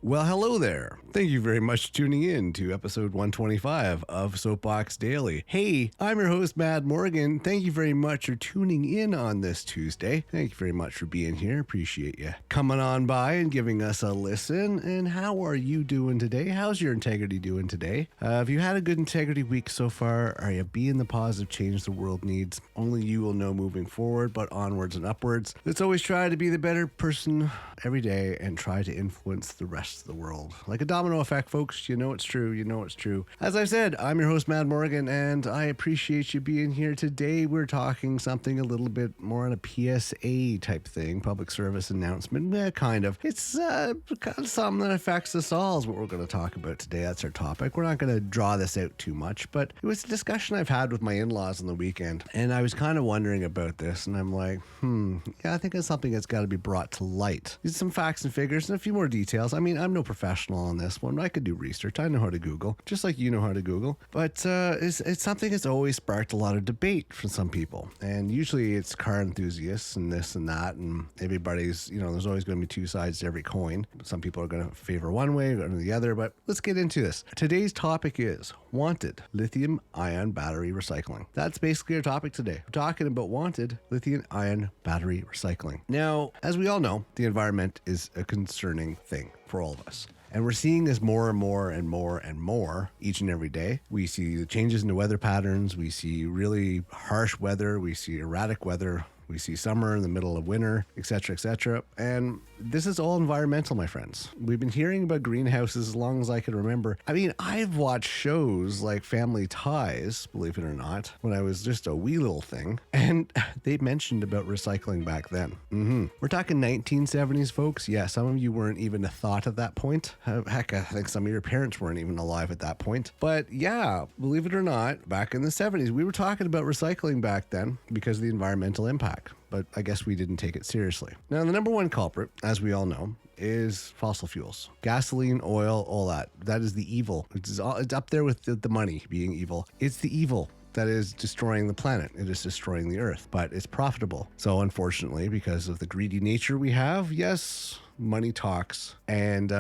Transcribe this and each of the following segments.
Well, hello there. Thank you very much for tuning in to episode 125 of Soapbox Daily. Hey, I'm your host, Mad Morgan. Thank you very much for tuning in on this Tuesday. Thank you very much for being here. Appreciate you coming on by and giving us a listen. And how are you doing today? How's your integrity doing today? Have you had a good integrity week so far? Are you being the positive change the world needs? Only you will know moving forward, but onwards and upwards. Let's always try to be the better person every day and try to influence the rest of the world. Like a domino effect, folks. You know it's true. You know it's true. As I said, I'm your host, Mad Morgan, and I appreciate you being here today. We're talking something a little bit more on a PSA type thing, public service announcement, kind of. It's kind of something that affects us all is what we're going to talk about today. That's our topic. We're not going to draw this out too much, but it was a discussion I've had with my in-laws on the weekend, and I was kind of wondering about this, and I'm like, yeah, I think it's something that's got to be brought to light. There's some facts and figures and a few more details. I mean, I'm no professional on this one. I could do research. I know how to Google, just like you know how to Google. But it's something that's always sparked a lot of debate from some people. And usually it's car enthusiasts and this and that. And everybody's, there's always going to be two sides to every coin. Some people are going to favor one way or the other. But let's get into this. Today's topic is wanted lithium-ion battery recycling. That's basically our topic today. We're talking about wanted lithium-ion battery recycling. Now, as we all know, the environment is a concerning thing for all of us. And we're seeing this more and more and more and more each and every day. We see the changes in the weather patterns. We see really harsh weather. We see erratic weather. We see summer in the middle of winter, etc., etc. And this is all environmental, my friends. We've been hearing about greenhouses as long as I can remember. I mean, I've watched shows like Family Ties, believe it or not, when I was just a wee little thing. And they mentioned about recycling back then. We're talking 1970s, folks. Yeah, some of you weren't even a thought at that point. Heck, I think some of your parents weren't even alive at that point. But yeah, believe it or not, back in the 70s, we were talking about recycling back then because of the environmental impact. But I guess we didn't take it seriously. Now, the number one culprit, as we all know, is fossil fuels. Gasoline, oil, all that. That is the evil. It's up there with the money being evil. It's the evil that is destroying the planet. It is destroying the earth, but it's profitable. So unfortunately, because of the greedy nature we have, yes, money talks. And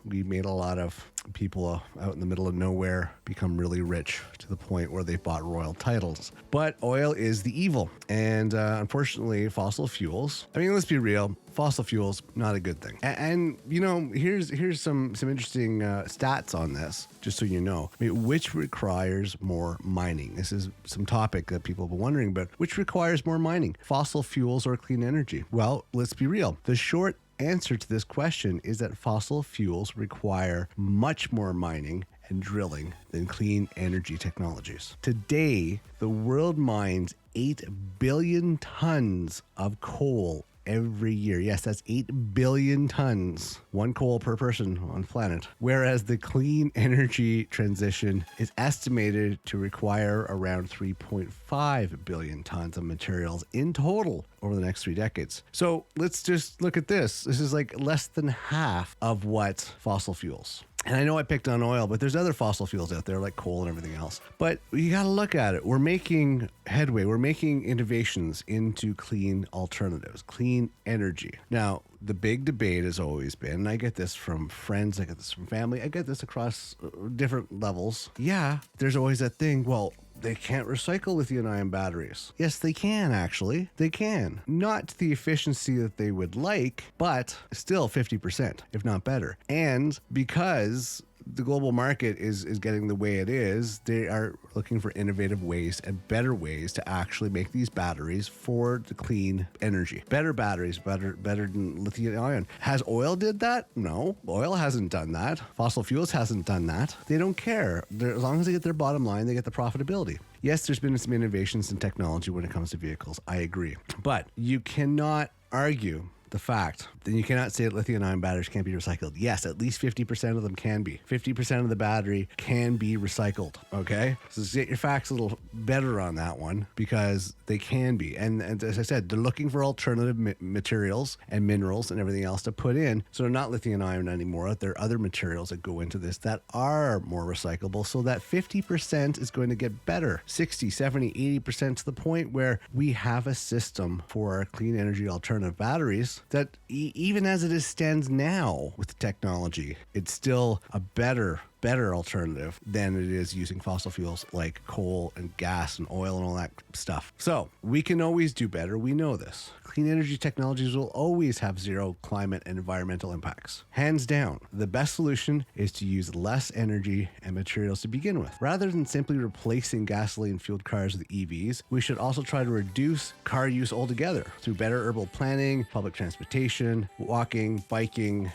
we made a lot of people out in the middle of nowhere become really rich to the point where they bought royal titles. But oil is the evil. And unfortunately, fossil fuels, I mean, let's be real, fossil fuels, not a good thing. And here's some interesting stats on this, just so you know. I mean, which requires more mining? This is some topic that people have been wondering about. Which requires more mining? Fossil fuels or clean energy? Well, let's be real. The short answer to this question is that fossil fuels require much more mining and drilling than clean energy technologies. Today, the world mines 8 billion tons of coal every year. Yes, that's 8 billion tons, one coal per person on the planet. Whereas the clean energy transition is estimated to require around 3.5 billion tons of materials in total over the next 3 decades. So let's just look at this. This is like less than half of what fossil fuels. And I know I picked on oil, but there's other fossil fuels out there like coal and everything else. But you got to look at it. We're making headway. We're making innovations into clean alternatives, clean energy. Now, the big debate has always been, and I get this from friends, I get this from family, I get this across different levels. Yeah, there's always that thing, well, they can't recycle lithium-ion batteries. Yes, they can, actually. They can. Not to the efficiency that they would like, but still 50%, if not better. And because the global market is getting the way it is, they are looking for innovative ways and better ways to actually make these batteries for the clean energy. Better batteries, better than lithium-ion. Has oil did that? No, oil hasn't done that. Fossil fuels hasn't done that. They don't care. As long as they get their bottom line, they get the profitability. Yes, there's been some innovations in technology when it comes to vehicles. I agree. But you cannot argue the fact, then you cannot say that lithium-ion batteries can't be recycled. Yes, at least 50% of them can be. 50% of the battery can be recycled, okay? So get your facts a little better on that one because they can be. And as I said, they're looking for alternative materials and minerals and everything else to put in. So they're not lithium-ion anymore. There are other materials that go into this that are more recyclable. So that 50% is going to get better. 60, 70, 80% to the point where we have a system for our clean energy alternative batteries that even as it stands now with the technology, it's still a better alternative than it is using fossil fuels like coal and gas and oil and all that stuff. So we can always do better. We know this. Clean energy technologies will always have zero climate and environmental impacts. Hands down, the best solution is to use less energy and materials to begin with. Rather than simply replacing gasoline-fueled cars with EVs, we should also try to reduce car use altogether through better urban planning, public transportation, walking, biking,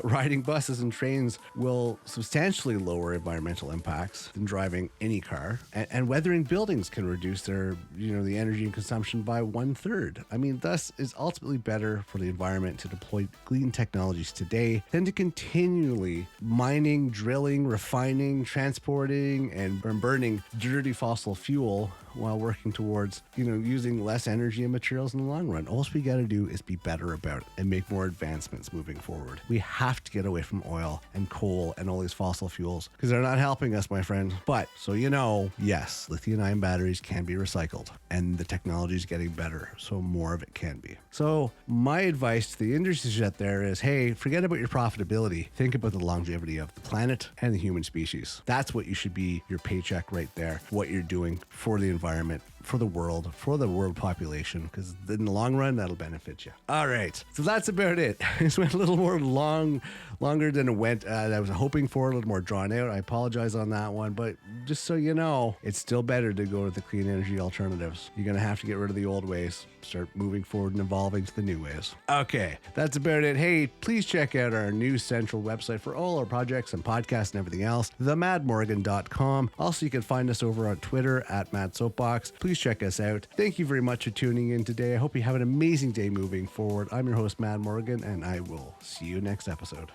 riding buses and trains will substantially lower environmental impacts than driving any car. And weathering buildings can reduce their, the energy and consumption by 1/3. I mean, thus is ultimately better for the environment to deploy clean technologies today than to continually mining, drilling, refining, transporting, and burning dirty fossil fuel while working towards, using less energy and materials in the long run. All we got to do is be better about it and make more advancements moving forward. We have to get away from oil and coal and all these fossil fuels because they're not helping us, my friend. But so yes, lithium-ion batteries can be recycled and the technology is getting better, so more of it can be. So my advice to the industry out there is, hey, forget about your profitability. Think about the longevity of the planet and the human species. That's what you should be your paycheck right there, what you're doing for the environment, for the world population, because in the long run, that'll benefit you. All right. So that's about it. This went a little more longer than it went. I was hoping for a little more drawn out. I apologize on that one, but just so you know, it's still better to go to the clean energy alternatives. You're going to have to get rid of the old ways, start moving forward and evolving to the new ways. Okay. That's about it. Hey, please check out our new central website for all our projects and podcasts and everything else, themadmorgan.com. Also, you can find us over on Twitter at Soapbox. Please check us out. Thank you very much for tuning in today. I hope you have an amazing day moving forward. I'm your host, Mad Morgan, and I will see you next episode.